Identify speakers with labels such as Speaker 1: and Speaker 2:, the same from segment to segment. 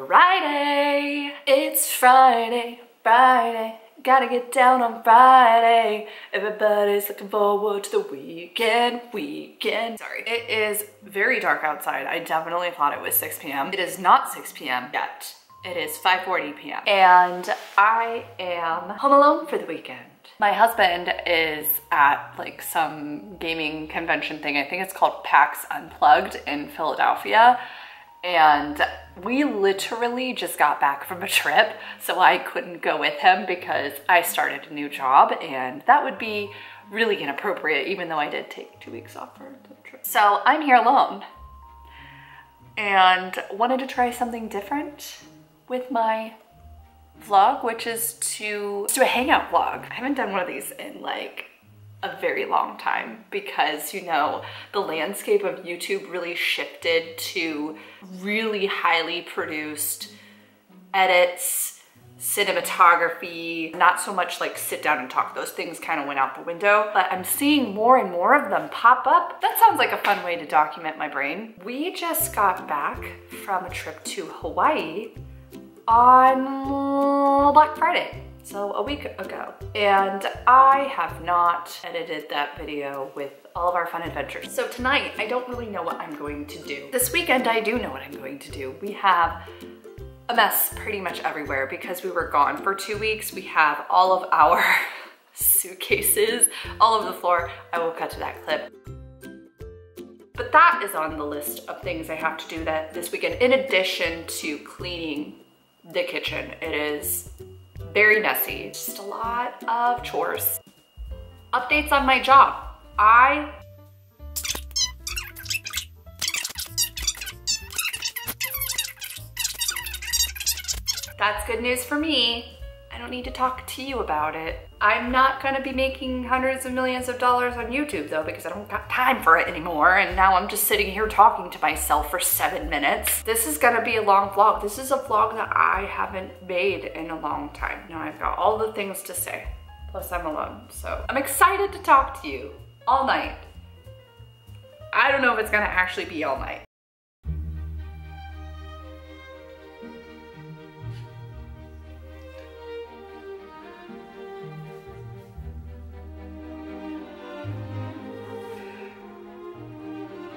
Speaker 1: Friday. It's Friday, Friday. Gotta get down on Friday. Everybody's looking forward to the weekend. Sorry. It is very dark outside. I definitely thought it was 6 p.m. It is not 6 p.m. yet. It is 5:40 p.m. and I am home alone for the weekend. My husband is at like some gaming convention thing. I think it's called PAX Unplugged in Philadelphia. And we literally just got back from a trip, so I couldn't go with him because I started a new job and that would be really inappropriate, even though I did take 2 weeks off for the trip. So I'm here alone and wanted to try something different with my vlog, which is to do a hangout vlog. I haven't done one of these in like a very long time because, you know, the landscape of YouTube really shifted to really highly produced edits, cinematography, not so much like sit down and talk. Those things kind of went out the window, but I'm seeing more and more of them pop up. That sounds like a fun way to document my brain. We just got back from a trip to Hawaii on Black Friday. So a week ago. And I have not edited that video with all of our fun adventures. So tonight, I don't really know what I'm going to do. This weekend, I do know what I'm going to do. We have a mess pretty much everywhere because we were gone for 2 weeks. We have all of our suitcases all over the floor. I will cut to that clip. But that is on the list of things I have to do this weekend, in addition to cleaning the kitchen. It is very messy, just a lot of chores. Updates on my job. That's good news for me. I don't need to talk to you about it. I'm not gonna be making hundreds of millions of dollars on YouTube though, because I don't got time for it anymore. And now I'm just sitting here talking to myself for 7 minutes. This is gonna be a long vlog. This is a vlog that I haven't made in a long time. Now I've got all the things to say, plus I'm alone. So I'm excited to talk to you all night. I don't know if it's gonna actually be all night.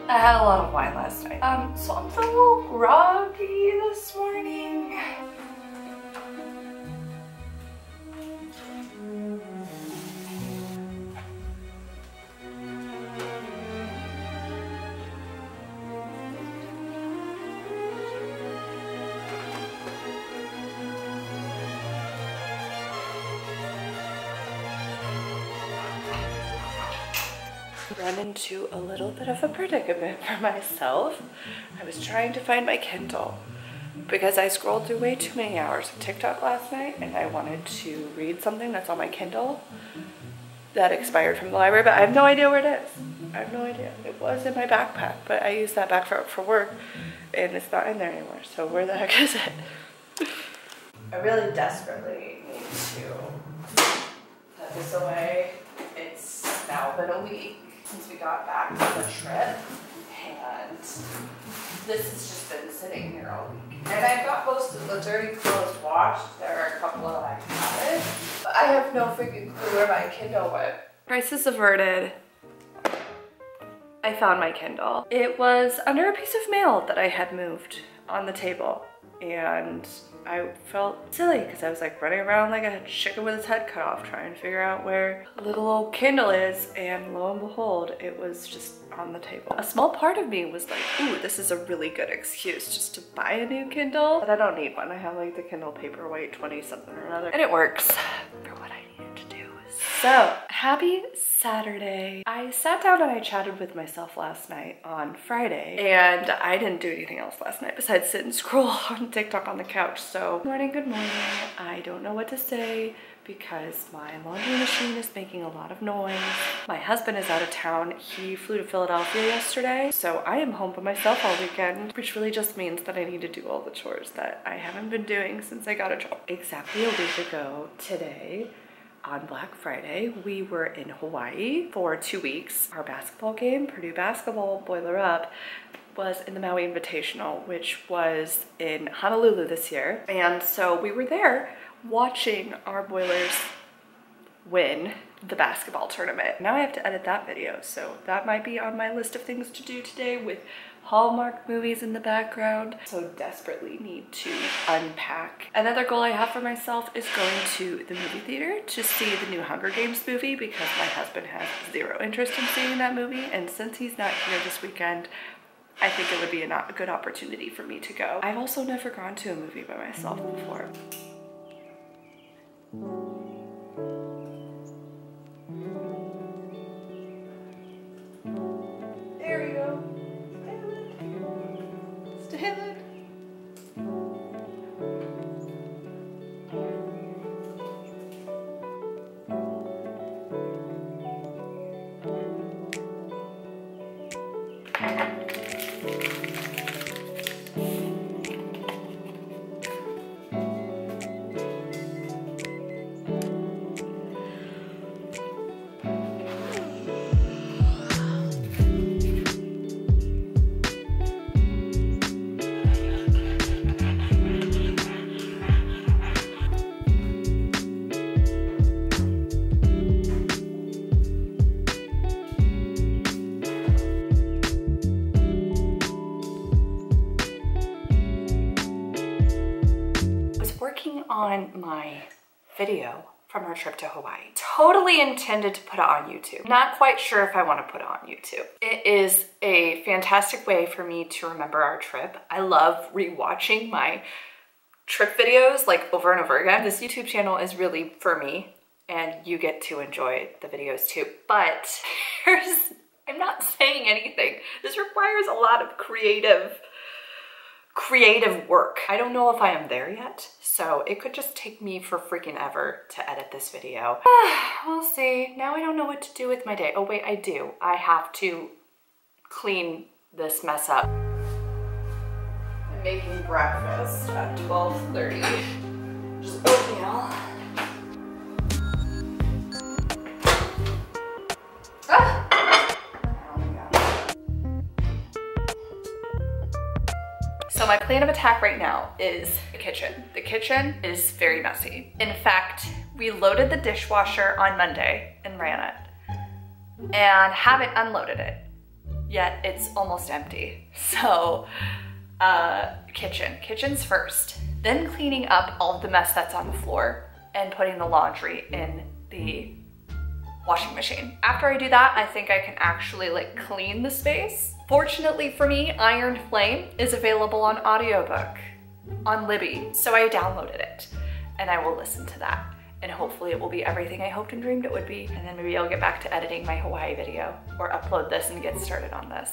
Speaker 1: I had a lot of wine last night. So I'm a little groggy this morning. Run into a little bit of a predicament for myself. I was trying to find my Kindle because I scrolled through way too many hours of TikTok last night and I wanted to read something that's on my Kindle that expired from the library, but I have no idea where it is. I have no idea. It was in my backpack, but I used that backpack for work and it's not in there anymore. So where the heck is it? I really desperately need to put this away. It's now been a week since we got back from the trip, and this has just been sitting here all week. And I've got most of the dirty clothes washed. There are a couple of I haven't, but I have no freaking clue where my Kindle went. Crisis averted. I found my Kindle. It was under a piece of mail that I had moved on the table, and I felt silly because I was like running around like a chicken with its head cut off trying to figure out where the little old Kindle is, and lo and behold, it was just on the table. A small part of me was like, ooh, this is a really good excuse just to buy a new Kindle, but I don't need one. I have like the Kindle Paperwhite 20 something or another, and it works for what I needed to do. So, happy Saturday. I sat down and I chatted with myself last night on Friday, and I didn't do anything else last night besides sit and scroll on TikTok on the couch. So, good morning. I don't know what to say because my laundry machine is making a lot of noise. My husband is out of town. He flew to Philadelphia yesterday, so I am home by myself all weekend, which really just means that I need to do all the chores that I haven't been doing since I got a job. Exactly a week ago today, on Black Friday, we were in Hawaii for 2 weeks. Our basketball game, Purdue basketball, Boiler Up, was in the Maui Invitational, which was in Honolulu this year. And so we were there watching our Boilers win the basketball tournament. Now I have to edit that video, so that might be on my list of things to do today with Hallmark movies in the background. So desperately need to unpack. Another goal I have for myself is going to the movie theater to see the new Hunger Games movie because my husband has zero interest in seeing that movie, and since he's not here this weekend, I think it would be a good opportunity for me to go. I've also never gone to a movie by myself before. There we go. Stand. On my video from our trip to Hawaii. Totally intended to put it on YouTube. Not quite sure if I want to put it on YouTube. It is a fantastic way for me to remember our trip. I love rewatching my trip videos like over and over again. This YouTube channel is really for me, and you get to enjoy the videos too. But I'm not saying anything. This requires a lot of creative work. I don't know if I am there yet, so it could just take me for freaking ever to edit this video. We'll see. Now I don't know what to do with my day. Oh wait, I do. I have to clean this mess up. I'm making breakfast at 12:30. Just oatmeal. So my plan of attack right now is the kitchen. The kitchen is very messy. In fact, we loaded the dishwasher on Monday and ran it and haven't unloaded it yet. It's almost empty. So kitchen's first, then cleaning up all of the mess that's on the floor and putting the laundry in the washing machine. After I do that, I think I can actually like clean the space. Fortunately for me, Iron Flame is available on audiobook on Libby, so I downloaded it and I will listen to that, and hopefully it will be everything I hoped and dreamed it would be, and then maybe I'll get back to editing my Hawaii video or upload this and get started on this.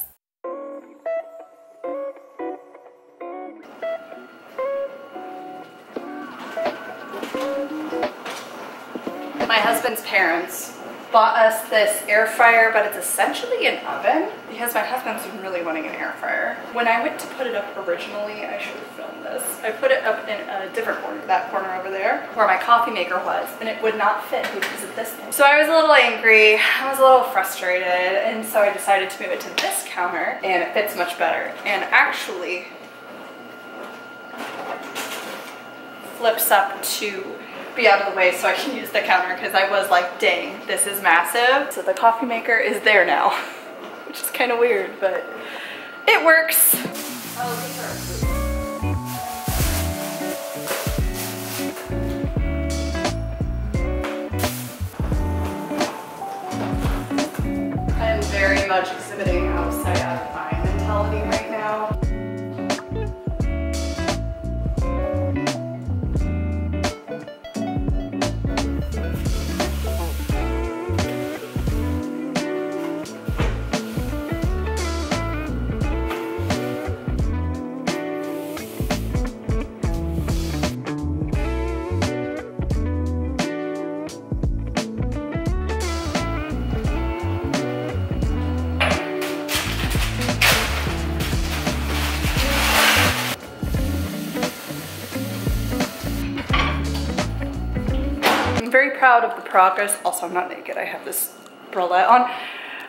Speaker 1: My husband's parents bought us this air fryer, but it's essentially an oven because my husband's been really wanting an air fryer. When I went to put it up originally, I should have filmed this. I put it up in a different corner, that corner over there, where my coffee maker was, and it would not fit because of this thing. So I was a little angry, I was a little frustrated, and so I decided to move it to this counter, and it fits much better. And actually flips up to be out of the way so I can use the counter, because I was like, dang, this is massive. So the coffee maker is there now, which is kind of weird, but it works. I'm very much exhibiting outside out of mind mentality right now. Very proud of the progress. Also, I'm not naked. I have this bralette on.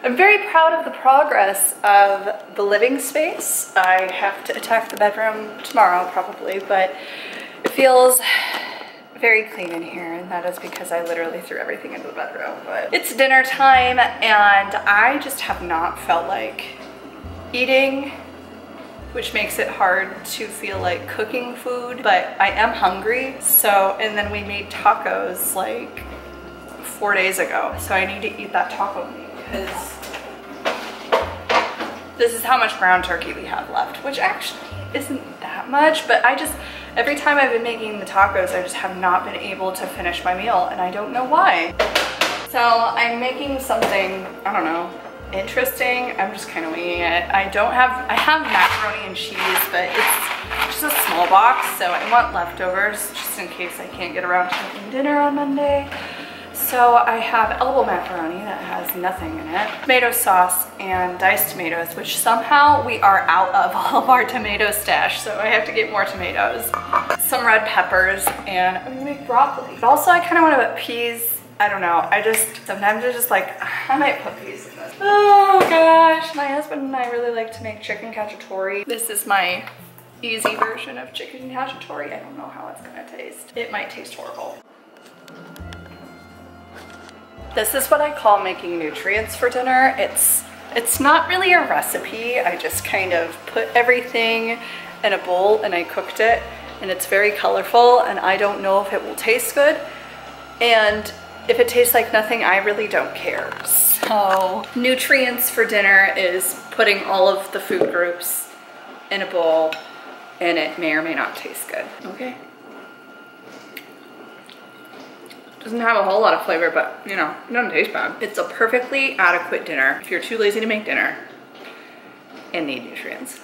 Speaker 1: I'm very proud of the progress of the living space. I have to attack the bedroom tomorrow probably, but it feels very clean in here, and that is because I literally threw everything into the bedroom. But it's dinner time and I just have not felt like eating, which makes it hard to feel like cooking food, but I am hungry. So, and then we made tacos like 4 days ago. So I need to eat that taco meat because this is how much ground turkey we have left, which actually isn't that much, but every time I've been making the tacos, I just have not been able to finish my meal, and I don't know why. So I'm making something, I don't know, interesting. I'm just kind of winging it. I have macaroni and cheese, but it's just a small box, so I want leftovers just in case I can't get around to making dinner on Monday. So I have elbow macaroni that has nothing in it, tomato sauce and diced tomatoes, which somehow we are out of all of our tomato stash, so I have to get more tomatoes. Some red peppers, and I'm gonna make broccoli. But also I kind of want to put peas. I don't know, sometimes it's just like, I might put peas in this. Oh gosh, my husband and I really like to make chicken cacciatore. This is my easy version of chicken cacciatore. I don't know how it's gonna taste. It might taste horrible. This is what I call making nutrients for dinner. It's not really a recipe. I just kind of put everything in a bowl and I cooked it, and it's very colorful, and I don't know if it will taste good. And if it tastes like nothing, I really don't care. So nutrients for dinner is putting all of the food groups in a bowl, and it may or may not taste good. Okay. Doesn't have a whole lot of flavor, but you know, it doesn't taste bad. It's a perfectly adequate dinner if you're too lazy to make dinner and need nutrients.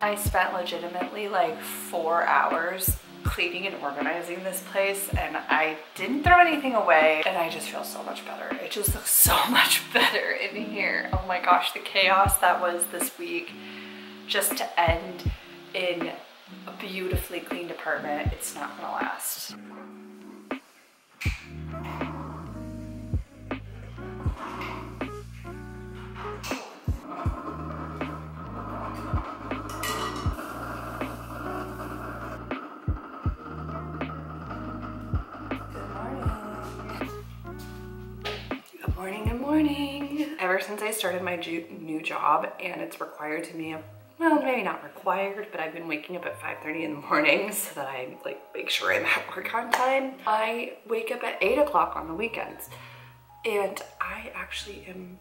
Speaker 1: I spent legitimately like 4 hours cleaning and organizing this place, and I didn't throw anything away, and I just feel so much better. It just looks so much better in here. Oh my gosh, the chaos that was this week, just to end in a beautifully cleaned apartment, it's not gonna last. Good morning. Ever since I started my new job, and it's required to me, well, maybe not required, but I've been waking up at 5:30 in the morning so that I like make sure I'm at work on time. I wake up at 8 o'clock on the weekends, and I actually am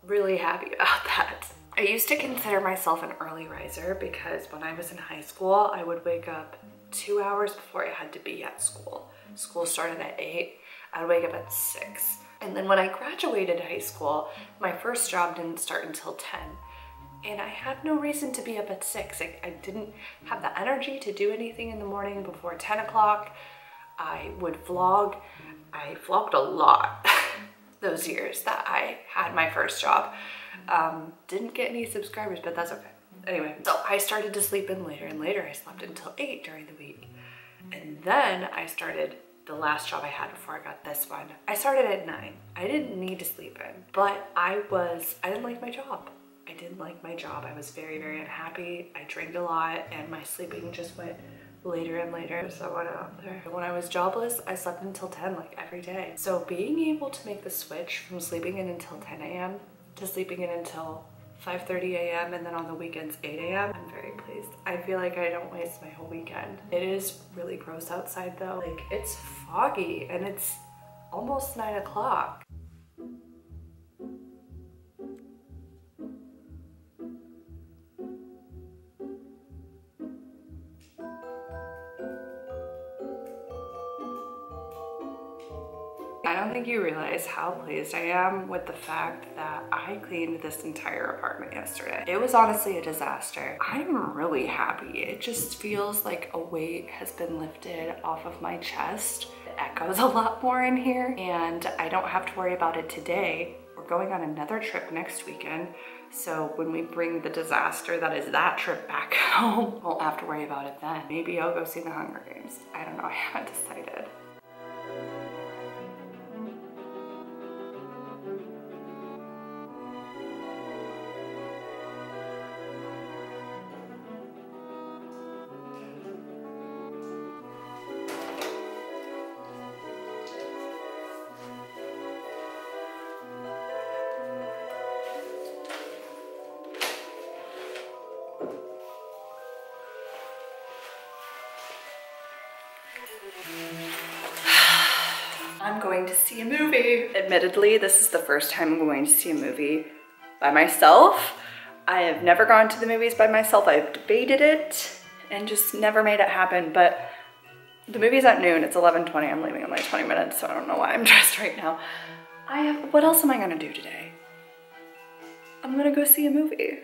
Speaker 1: really happy about that. I used to consider myself an early riser because when I was in high school, I would wake up 2 hours before I had to be at school. School started at 8, I'd wake up at 6. And then when I graduated high school, my first job didn't start until 10. And I had no reason to be up at 6. I didn't have the energy to do anything in the morning before 10 o'clock. I would vlog. I vlogged a lot those years that I had my first job. Didn't get any subscribers, but that's okay. Anyway, so I started to sleep in later and later. I slept until 8 during the week. And then I started the last job I had before I got this one. I started at 9. I didn't need to sleep in, but I didn't like my job. I didn't like my job. I was very, very unhappy. I drank a lot, and my sleeping just went later and later. So I went out there. When I was jobless, I slept until 10 like every day. So being able to make the switch from sleeping in until 10 a.m. to sleeping in until 5:30 a.m. and then on the weekends 8 a.m. I'm very pleased. I feel like I don't waste my whole weekend. It is really gross outside though. Like, it's foggy and it's almost 9 o'clock. I don't think you realize how pleased I am with the fact that I cleaned this entire apartment yesterday. It was honestly a disaster. I'm really happy. It just feels like a weight has been lifted off of my chest. It echoes a lot more in here, and I don't have to worry about it today we're going on another trip next weekend. So when we bring the disaster that is that trip back home, we'll have to worry about it then. Maybe I'll go see the Hunger Games. I don't know, I haven't decided. I'm going to see a movie. Admittedly, this is the first time I'm going to see a movie by myself. I have never gone to the movies by myself. I've debated it and just never made it happen, but the movie's at noon. It's 11:20. I'm leaving in like 20 minutes, so I don't know why I'm dressed right now. What else am I gonna do today? I'm gonna go see a movie.